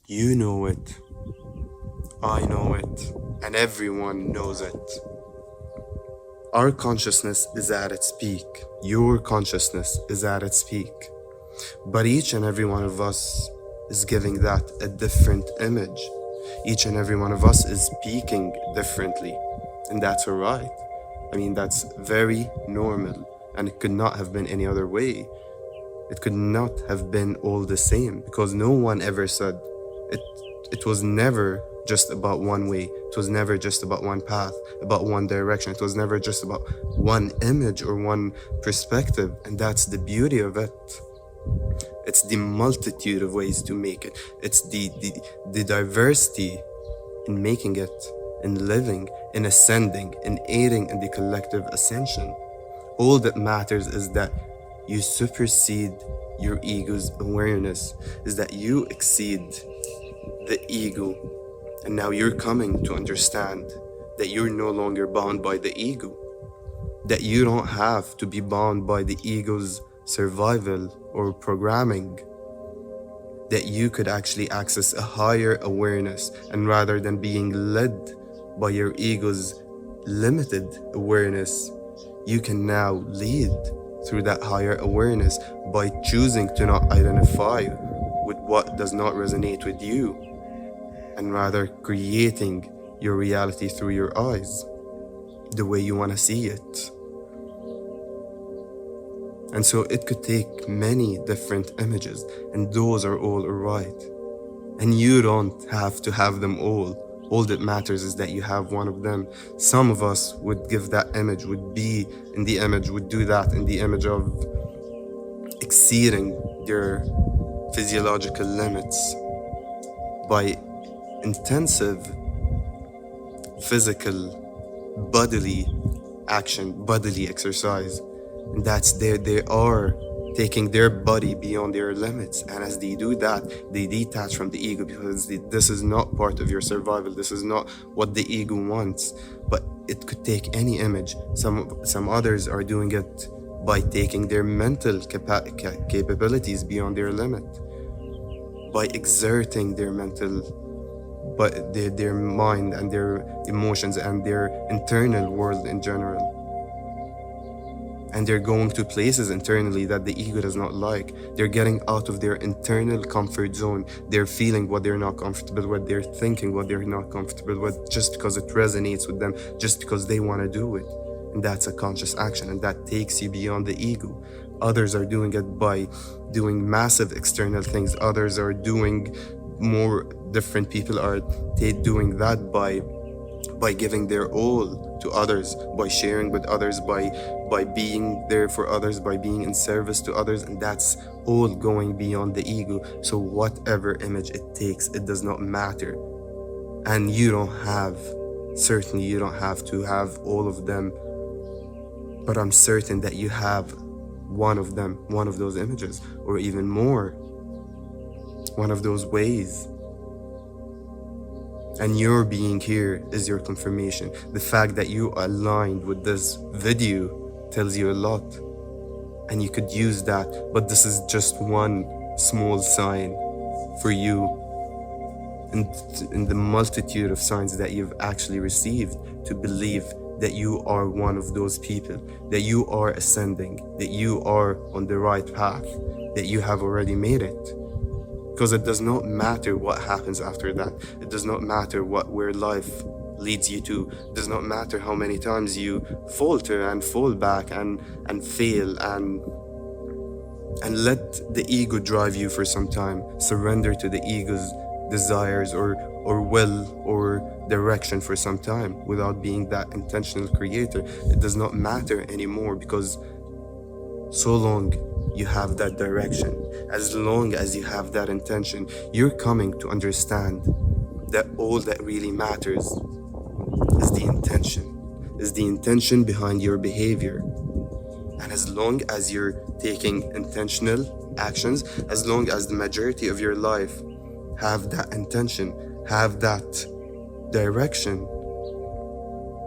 You know it, I know it, and everyone knows it. Our consciousness is at its peak. Your consciousness is at its peak. But each and every one of us is giving that a different image. Each and every one of us is speaking differently. And that's alright. I mean, that's very normal. And it could not have been any other way. It could not have been all the same because no one ever said it. It was never just about one way. It was never just about one path, about one direction. It was never just about one image or one perspective. And that's the beauty of it. It's the multitude of ways to make it. It's the diversity in making it, in living, in ascending, in aiding in the collective ascension. All that matters is that you supersede your ego's awareness, is that you exceed the ego. And now you're coming to understand that you're no longer bound by the ego, that you don't have to be bound by the ego's survival or programming, that you could actually access a higher awareness, and rather than being led by your ego's limited awareness, you can now lead through that higher awareness by choosing to not identify with what does not resonate with you, and rather creating your reality through your eyes, the way you want to see it. And so it could take many different images, and those are all right. And you don't have to have them all. All that matters is that you have one of them. Some of us would give that image, would be in the image, would do that in the image of exceeding their physiological limits by intensive physical, bodily action, bodily exercise. And that's they are taking their body beyond their limits. And as they do that, they detach from the ego, because this is not part of your survival. This is not what the ego wants. But it could take any image. Some others are doing it by taking their mental capabilities beyond their limit, by exerting their mental, but their mind and their emotions and their internal world in general. And they're going to places internally that the ego does not like. They're getting out of their internal comfort zone. They're feeling what they're not comfortable with. They're thinking what they're not comfortable with, just because it resonates with them, just because they want to do it. And that's a conscious action, and that takes you beyond the ego. Others are doing it by doing massive external things. Others are doing more, different people are doing that by giving their all to others, by sharing with others, by being there for others, by being in service to others. And that's all going beyond the ego. So whatever image it takes, it does not matter. And you don't have, certainly you don't have to have all of them, but I'm certain that you have one of them, one of those images, or even more, one of those ways. And your being here is your confirmation. The fact that you are aligned with this video tells you a lot. And you could use that, but this is just one small sign for you in the multitude of signs that you've actually received, to believe that you are one of those people, that you are ascending, that you are on the right path, that you have already made it. Because it does not matter what happens after that. It does not matter where life leads you to. It does not matter how many times you falter and fall back and fail and let the ego drive you for some time. Surrender to the ego's desires or will or direction for some time without being that intentional creator. It does not matter anymore, because so long you have that direction, as long as you have that intention, you're coming to understand that all that really matters is the intention behind your behavior. And as long as you're taking intentional actions, as long as the majority of your life have that intention, have that direction,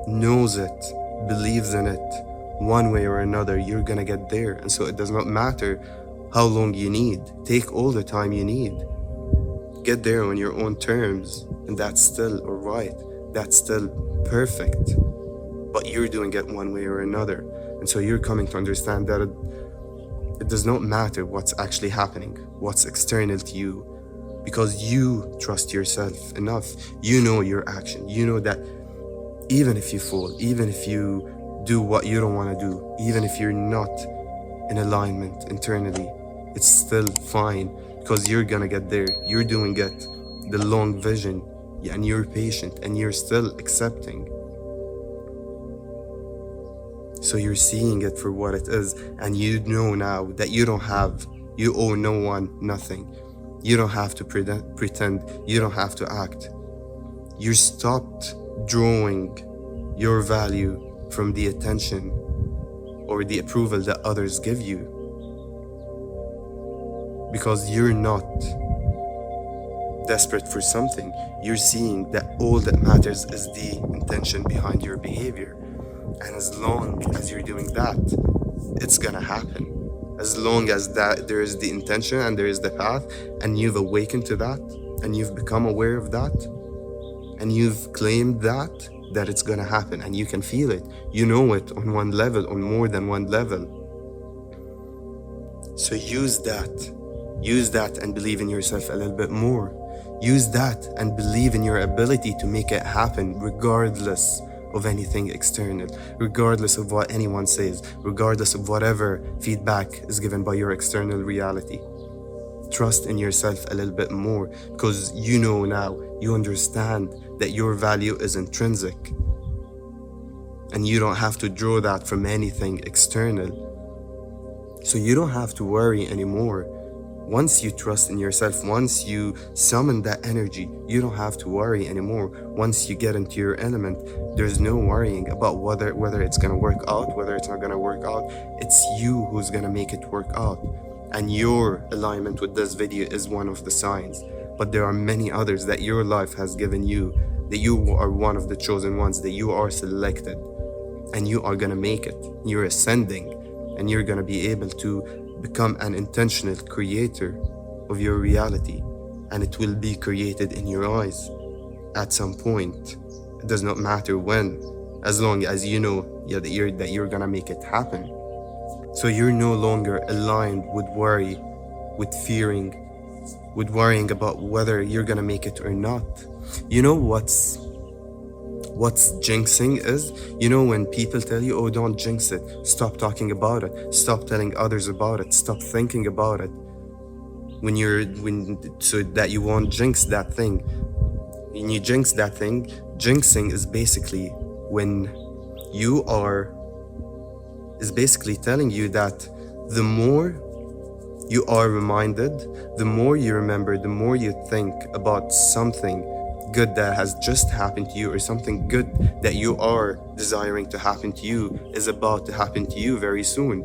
knows it, believes in it, one way or another, you're gonna get there. And so it does not matter how long you need. Take all the time you need. Get there on your own terms, and that's still alright. That's still perfect. But you're doing it one way or another. And so you're coming to understand that it does not matter what's actually happening, what's external to you, because you trust yourself enough. You know your action. You know that even if you fall, even if you do what you don't want to do, even if you're not in alignment internally, it's still fine, because you're gonna get there. You're doing it, the long vision, and you're patient, and you're still accepting. So you're seeing it for what it is, and you know now that you owe no one nothing. You don't have to pretend, you don't have to act. You stopped drawing your value from the attention or the approval that others give you, because you're not desperate for something. You're seeing that all that matters is the intention behind your behavior. And as long as you're doing that, it's gonna happen. As long as that there is the intention and there is the path, and you've awakened to that, and you've become aware of that, and you've claimed that it's gonna happen, and you can feel it. You know it on one level, on more than one level. So use that and believe in yourself a little bit more. Use that and believe in your ability to make it happen, regardless of anything external, regardless of what anyone says, regardless of whatever feedback is given by your external reality. Trust in yourself a little bit more, because you know now, you understand that your value is intrinsic, and you don't have to draw that from anything external. So you don't have to worry anymore. Once you trust in yourself, once you summon that energy, you don't have to worry anymore. Once you get into your element, there's no worrying about whether it's gonna work out, whether it's not gonna work out. It's you who's gonna make it work out. And your alignment with this video is one of the signs. But there are many others that your life has given you, that you are one of the chosen ones, that you are selected, and you are gonna make it. You're ascending, and you're gonna be able to become an intentional creator of your reality, and it will be created in your eyes at some point. It does not matter when, as long as you know that you're gonna make it happen. So you're no longer aligned with worry, with fearing, with worrying about whether you're gonna make it or not. You know what's jinxing is? You know when people tell you, oh, don't jinx it, stop talking about it, stop telling others about it, stop thinking about it, so that you won't jinx that thing. When you jinx that thing, jinxing is basically when is basically telling you that the more you are reminded, the more you remember, the more you think about something good that has just happened to you, or something good that you are desiring to happen to you is about to happen to you very soon.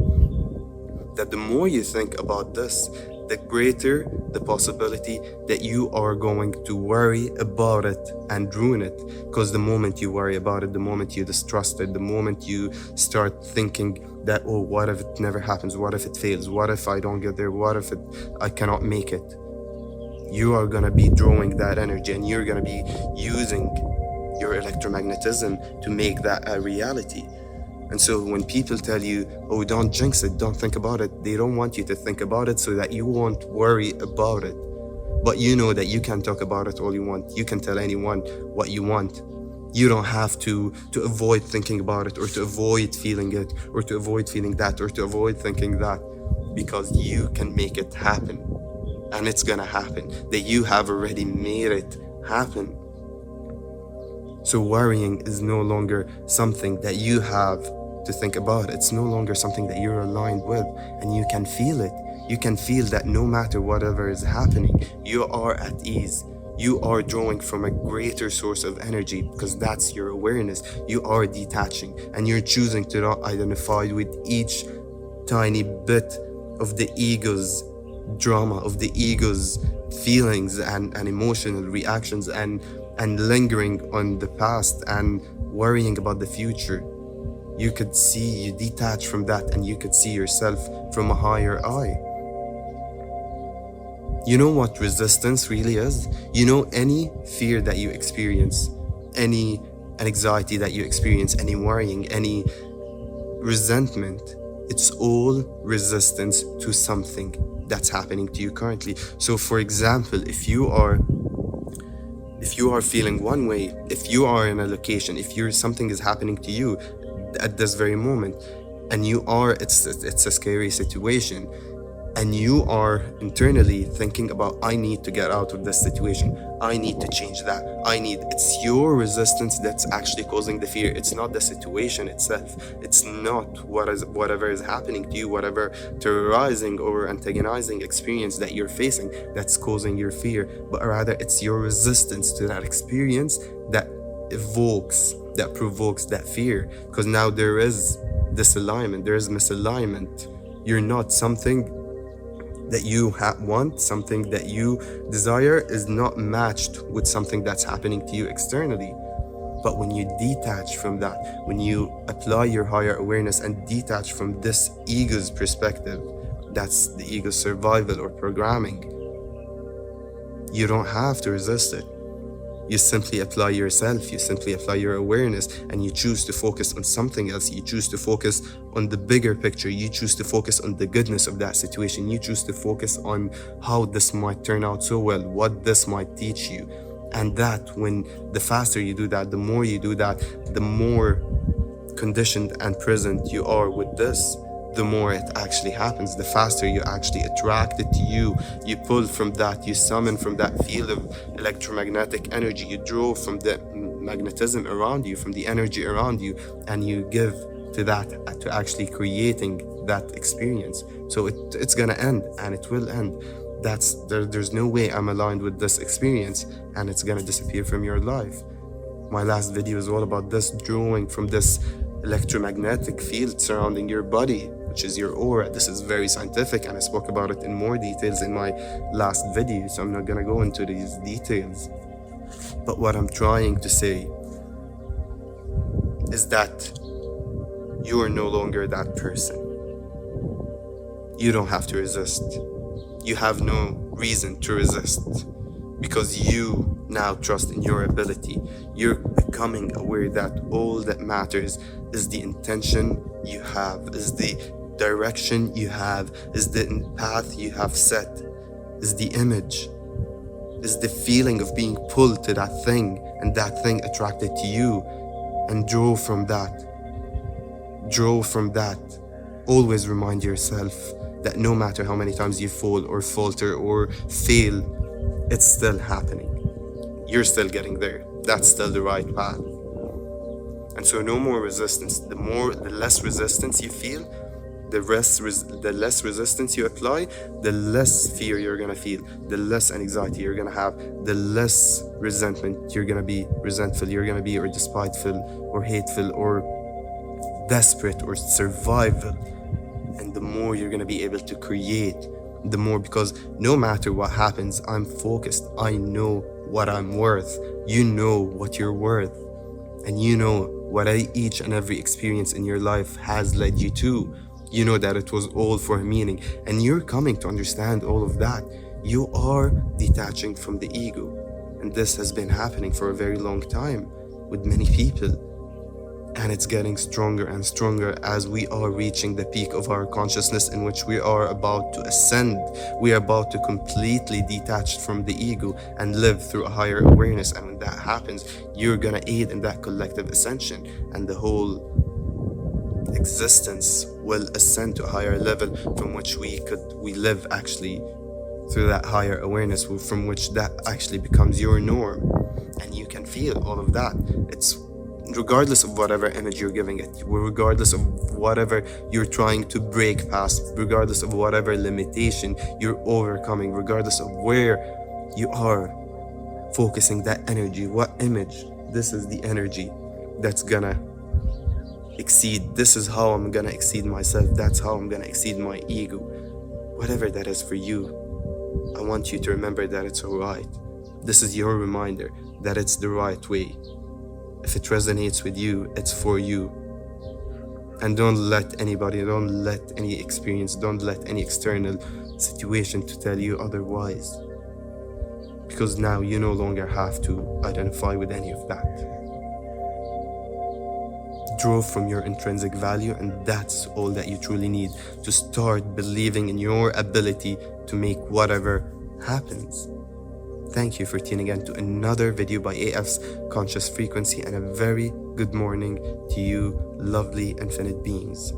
That the more you think about this, the greater the possibility that you are going to worry about it and ruin it. Because the moment you worry about it, the moment you distrust it, the moment you start thinking that, oh, what if it never happens? What if it fails? What if I don't get there? What if I cannot make it? You are gonna be drawing that energy, and you're gonna be using your electromagnetism to make that a reality. And so when people tell you, oh, don't jinx it, don't think about it, they don't want you to think about it so that you won't worry about it. But you know that you can talk about it all you want. You can tell anyone what you want. You don't have to avoid thinking about it, or to avoid feeling it, or to avoid feeling that, or to avoid thinking that, because you can make it happen. And it's gonna happen, that you have already made it happen. So worrying is no longer something that you have to think about. It's no longer something that you're aligned with, and you can feel it. You can feel that no matter whatever is happening, you are at ease. You are drawing from a greater source of energy, because that's your awareness. You are detaching, and you're choosing to not identify with each tiny bit of the ego's drama, of the ego's feelings and emotional reactions, and lingering on the past and worrying about the future. You detach from that, and you could see yourself from a higher eye. You know what resistance really is? You know, any fear that you experience, any anxiety that you experience, any worrying, any resentment, it's all resistance to something that's happening to you currently. So for example, if you are feeling one way, if you are in a location, if you're something is happening to you at this very moment, and it's a scary situation, and you are internally thinking about, I need to get out of this situation, I need to change that, it's your resistance that's actually causing the fear. It's not the situation itself. It's not whatever is happening to you, whatever terrorizing or antagonizing experience that you're facing that's causing your fear, but rather it's your resistance to that experience that provokes that fear. Because now there is disalignment, there is misalignment. You're not something that you want, something that you desire is not matched with something that's happening to you externally. But when you detach from that, when you apply your higher awareness and detach from this ego's perspective, that's the ego's survival or programming, you don't have to resist it. You simply apply yourself, you simply apply your awareness, and you choose to focus on something else. You choose to focus on the bigger picture. You choose to focus on the goodness of that situation. You choose to focus on how this might turn out so well, what this might teach you. And that, when the faster you do that, the more you do that, the more conditioned and present you are with this, the more it actually happens. The faster you actually attract it to you. You pull from that, you summon from that field of electromagnetic energy, you draw from the magnetism around you, from the energy around you, and you give to that, to actually creating that experience. So it's gonna end, and it will end. There's no way I'm aligned with this experience and it's gonna disappear from your life. My last video is all about this, drawing from this electromagnetic field surrounding your body, which is your aura. This is very scientific, and I spoke about it in more details in my last video, so I'm not gonna go into these details. But what I'm trying to say is that you are no longer that person. You don't have to resist. You have no reason to resist, because you now trust in your ability. You're becoming aware that all that matters is the intention you have, is the direction you have, is the path you have set, is the image, is the feeling of being pulled to that thing, and that thing attracted to you, and draw from that. Always remind yourself that no matter how many times you fall or falter or fail, it's still happening. You're still getting there. That's still the right path. And so no more resistance. The less resistance you feel, the less resistance you apply, the less fear you're gonna feel, the less anxiety you're gonna have, the less resentment you're gonna be, resentful you're gonna be, or despiteful or hateful or desperate or survival. And the more you're gonna be able to create, the more, because no matter what happens, I'm focused. I know what I'm worth. You know what you're worth, and you know what each and every experience in your life has led you to. You know that it was all for a meaning, and you're coming to understand all of that. You are detaching from the ego, and this has been happening for a very long time with many people. And it's getting stronger and stronger as we are reaching the peak of our consciousness, in which we are about to ascend. We are about to completely detach from the ego and live through a higher awareness. And when that happens, you're gonna aid in that collective ascension, and the whole existence will ascend to a higher level from which we live actually through that higher awareness, from which that actually becomes your norm. And you can feel all of that. It's regardless of whatever image you're giving it, regardless of whatever you're trying to break past, regardless of whatever limitation you're overcoming, regardless of where you are focusing that energy, what image, this is the energy that's gonna exceed. This is how I'm gonna exceed myself. That's how I'm gonna exceed my ego. Whatever that is for you, I want you to remember that it's alright. This is your reminder that it's the right way. If it resonates with you, it's for you. And don't let anybody, don't let any experience, don't let any external situation to tell you otherwise. Because now you no longer have to identify with any of that. Draw from your intrinsic value, and that's all that you truly need to start believing in your ability to make whatever happens. Thank you for tuning in to another video by AF's Conscious Frequency, and a very good morning to you, lovely infinite beings.